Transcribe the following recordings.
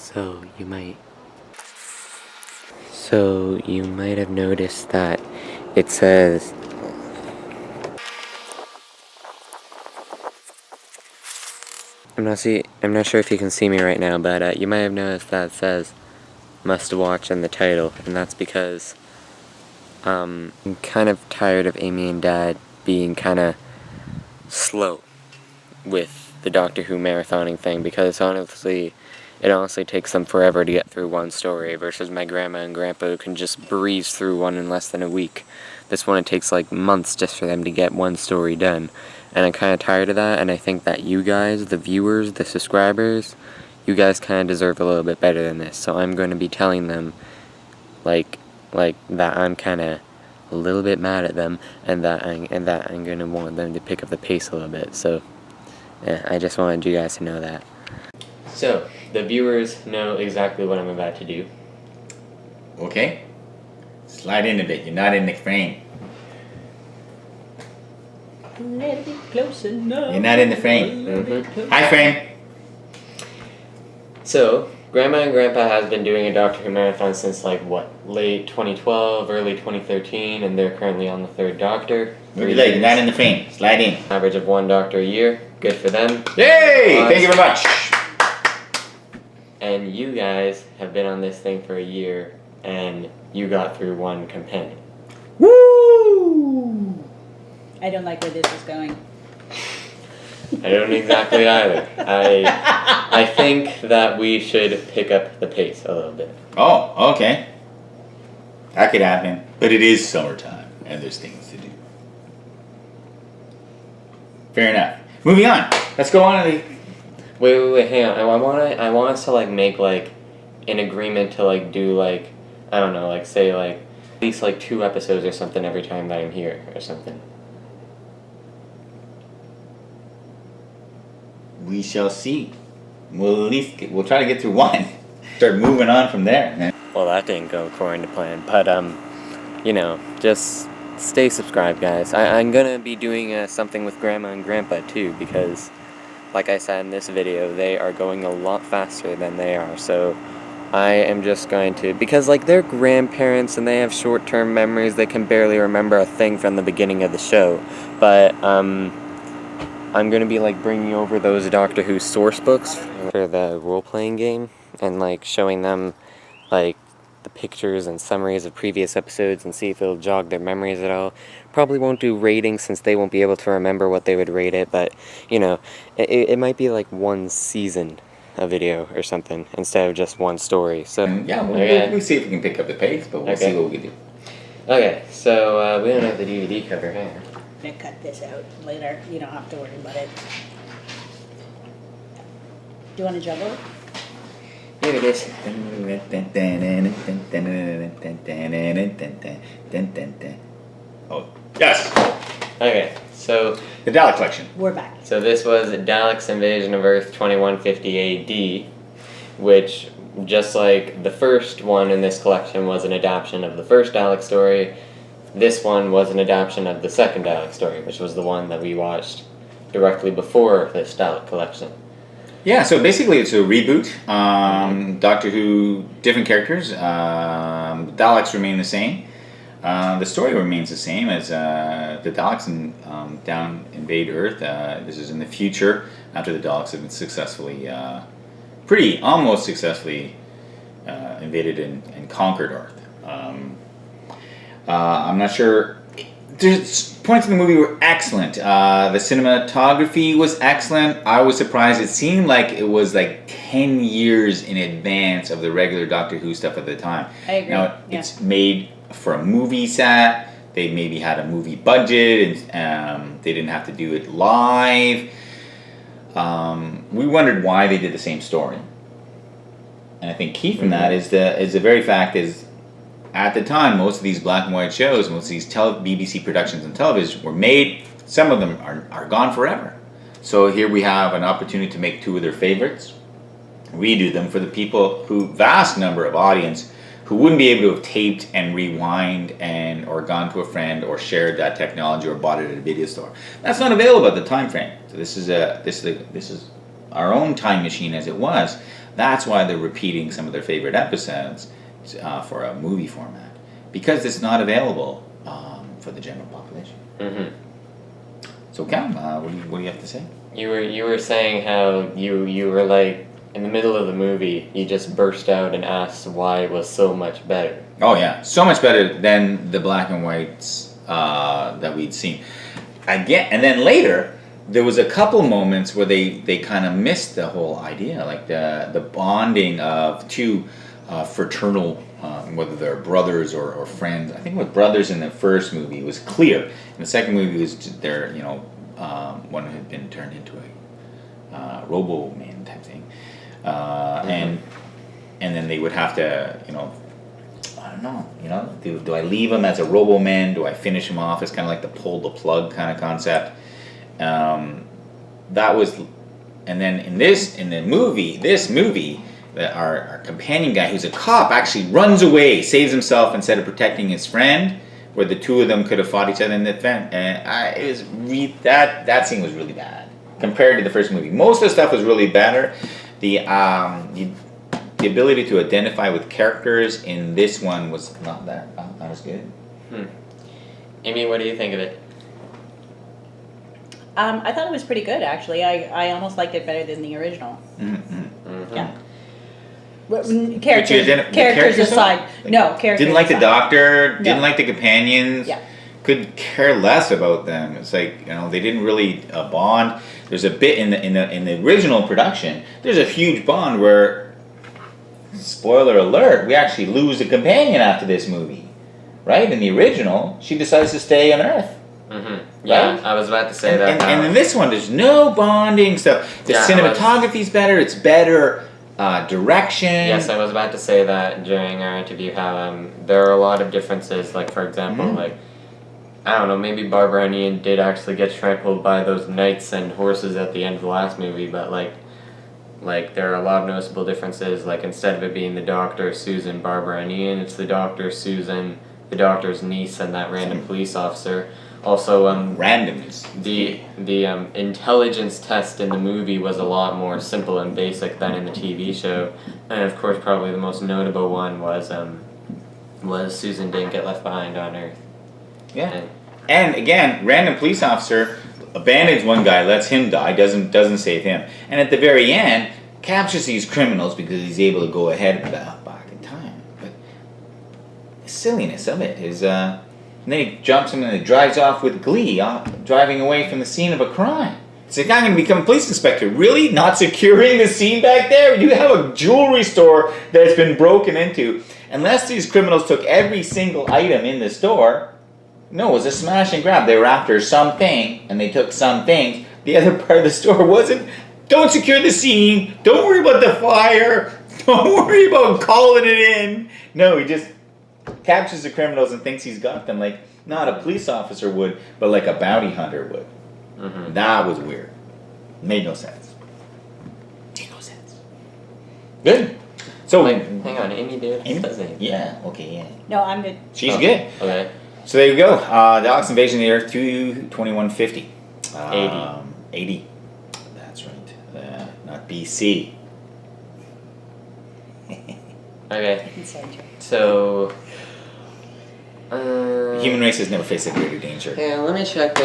So you might have noticed that it says I'm not sure if you can see me right now, but you might have noticed that it says must watch in the title, and that's because I'm kind of tired of Amy and Dad being kind of slow with the Doctor Who marathoning thing, because it honestly takes them forever to get through one story versus my grandma and grandpa who can just breeze through one in less than a week. This one, it takes like months just for them to get one story done, and I'm kind of tired of that, and I think that you guys, the viewers, the subscribers, you guys kind of deserve a little bit better than this, so I'm going to be telling them like that I'm kind of a little bit mad at them, and that I'm going to want them to pick up the pace a little bit. So yeah, I just wanted you guys to know that. So the viewers know exactly what I'm about to do. Okay. Slide in a bit. You're not in the frame. A little bit closer now. You're not in the frame. Hi, frame. So Grandma and Grandpa has been doing a Doctor Who marathon since late 2012, early 2013, and they're currently on the third Doctor. Move your leg. You're not in the frame. Slide in. Average of one Doctor a year. Good for them. Yay! Thank you very much. And you guys have been on this thing for a year, and you got through one companion. Woo! I don't like where this is going. I don't exactly either. I think that we should pick up the pace a little bit. Oh, okay. That could happen. But it is summertime, and there's things to do. Fair enough. Moving on. Let's go on to the... Wait, hang on. I want us to make an agreement to do I don't know, say at least 2 episodes or something every time that I'm here or something. We shall see. We'll try to get through one. Start moving on from there, man. Well, that didn't go according to plan, but just stay subscribed, guys. I'm gonna be doing something with Grandma and Grandpa too, because like I said in this video, they are going a lot faster than they are, so I am just going to, because they're grandparents and they have short-term memories, they can barely remember a thing from the beginning of the show, but I'm going to be bringing over those Doctor Who source books for the role-playing game, and showing them the pictures and summaries of previous episodes and see if it'll jog their memories at all. Probably won't do ratings since they won't be able to remember what they would rate it, but it might be one season a video or something instead of just one story. So yeah, we'll see if we can pick up the pace, but we'll see what we can do. Okay, so we don't have the DVD cover here. I'm gonna cut this out later. You don't have to worry about it. Do you want to juggle it? Here it is. Oh, yes! Okay, so the Dalek collection. We're back. So this was Daleks Invasion of Earth 2150 AD, which, just like the first one in this collection was an adaptation of the first Dalek story, this one was an adaptation of the second Dalek story, which was the one that we watched directly before this Dalek collection. Yeah, so basically it's a reboot. Doctor Who, different characters. Daleks remain the same. The story remains the same as the Daleks down invade Earth. This is in the future after the Daleks have been successfully, almost successfully invaded and conquered Earth. I'm not sure. There's points in the movie were excellent. The cinematography was excellent. I was surprised. It seemed like it was 10 years in advance of the regular Doctor Who stuff at the time. I agree. Now, it's made for a movie set. They maybe had a movie budget, and they didn't have to do it live. We wondered why they did the same story. And I think key from that is the very fact is, at the time, most of these black and white shows, most of these BBC productions on television were made, some of them are gone forever. So here we have an opportunity to make 2 of their favorites, redo them for the people vast number of audience who wouldn't be able to have taped and rewind or gone to a friend or shared that technology or bought it at a video store. That's not available at the time frame. So this is our own time machine as it was. That's why they're repeating some of their favorite episodes for a movie format, because it's not available for the general population. Mm-hmm. So, Callum, what do you have to say? You were saying how you were like in the middle of the movie, you just burst out and asked why it was so much better. Oh yeah, so much better than the black and whites that we'd seen. Again, and then later there was a couple moments where they kind of missed the whole idea, like the bonding of two fraternal, whether they're brothers or friends. I think with brothers in the first movie it was clear. In the second movie it was their, one had been turned into a Robo-Man type thing, and then they would have to, I don't know, do I leave him as a Robo-Man? Do I finish him off? It's kind of like the pull the plug kind of concept. That was, and then in this movie, our companion guy, who's a cop, actually runs away, saves himself instead of protecting his friend, where the two of them could have fought each other in the defense. And that scene was really bad compared to the first movie. Most of the stuff was really better. The ability to identify with characters in this one was not as good. Amy, what do you think of it? I thought it was pretty good, actually. I almost liked it better than the original. Yeah. Characters aside, characters didn't like the aside. doctor. No. Didn't like the companions. Yeah. Could care less about them. It's like, they didn't really bond. There's a bit in the original production. There's a huge bond where, spoiler alert, we actually lose a companion after this movie, right? In the original, she decides to stay on Earth. Yeah, Right? I was about to say that. And in this one, there's no bonding stuff. The cinematography's better. It's better direction. Yes, I was about to say that during our interview, how there are a lot of differences. Like, for example, like, I don't know, maybe Barbara and Ian did actually get trampled by those knights and horses at the end of the last movie, but like there are a lot of noticeable differences. Like, instead of it being the doctor, Susan, Barbara, and Ian, it's the doctor, Susan, the doctor's niece, and that random police officer. Also, randomness. The intelligence test in the movie was a lot more simple and basic than in the TV show, and of course, probably the most notable one was Susan didn't get left behind on Earth. Yeah. And again, random police officer abandons one guy, lets him die, doesn't save him, and at the very end captures these criminals because he's able to go ahead back in time. But the silliness of it is. And then he jumps in and he drives off with glee, driving away from the scene of a crime. It's like, I'm going to become a police inspector. Really? Not securing the scene back there? You have a jewelry store that's been broken into. Unless these criminals took every single item in the store, no, it was a smash and grab. They were after something, and they took some things. The other part of the store wasn't, don't secure the scene, don't worry about the fire, don't worry about calling it in. No, he just captures the criminals and thinks he's got them, like not a police officer would, but like a bounty hunter would. That was weird. Made no sense. Good. So hang on, Amy did. Yeah. Okay. Yeah. No, I'm good. She's good. Okay. So there you go. Daleks Invasion of the Earth 2150. 80. That's right. Not BC. Okay. Inside joke. So. The human race has never faced a greater danger. Yeah, let me check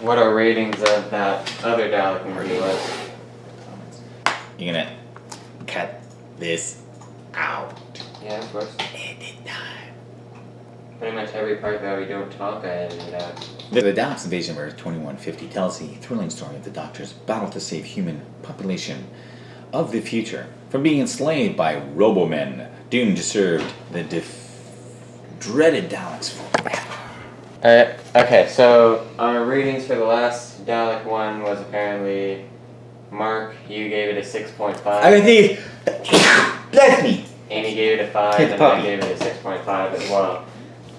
what our ratings of that other Dalek movie was. You're gonna cut this out. Yeah, of course. Edit time. Pretty much every part that we don't talk, I edited out. The Daleks Invasion of Earth 2150 tells the thrilling story of the Doctor's battle to save human population of the future from being enslaved by Robomen, doomed to serve the dreaded Daleks forever. Okay, so our ratings for the last Dalek one was apparently, Mark, you gave it a 6.5. I think, bless me. Amy gave it a 5, Hit the and I puppy. gave it a 6.5 as well.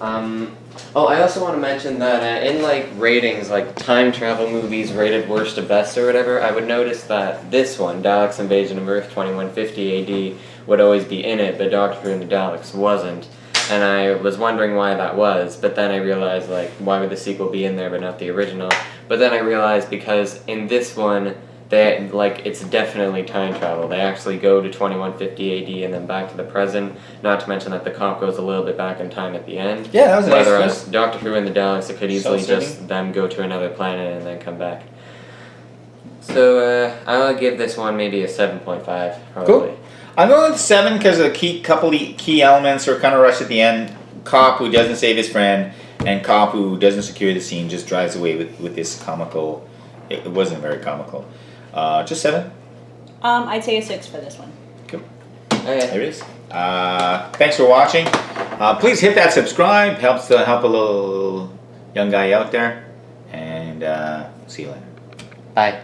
I also want to mention that in like ratings, like time travel movies rated worst to best or whatever, I would notice that this one, Daleks Invasion of Earth 2150 AD, would always be in it, but Doctor Who and the Daleks wasn't. And I was wondering why that was, but then I realized, like, why would the sequel be in there but not the original? But then I realized because in this one, it's definitely time travel. They actually go to 2150 AD and then back to the present. Not to mention that the cop goes a little bit back in time at the end. Yeah, that was a nice Whereas twist. Doctor Who and the Daleks, it could easily Self-serving. just them go to another planet and then come back. So I'll give this one maybe a 7.5 probably. Cool. I'm going with 7 because a couple of key elements are kind of rushed at the end. Cop who doesn't save his friend, and cop who doesn't secure the scene just drives away with this comical. It wasn't very comical. Just 7. I'd say a 6 for this one. Cool. Okay. There it is. Thanks for watching. Please hit that subscribe. Helps to help a little young guy out there. And see you later. Bye.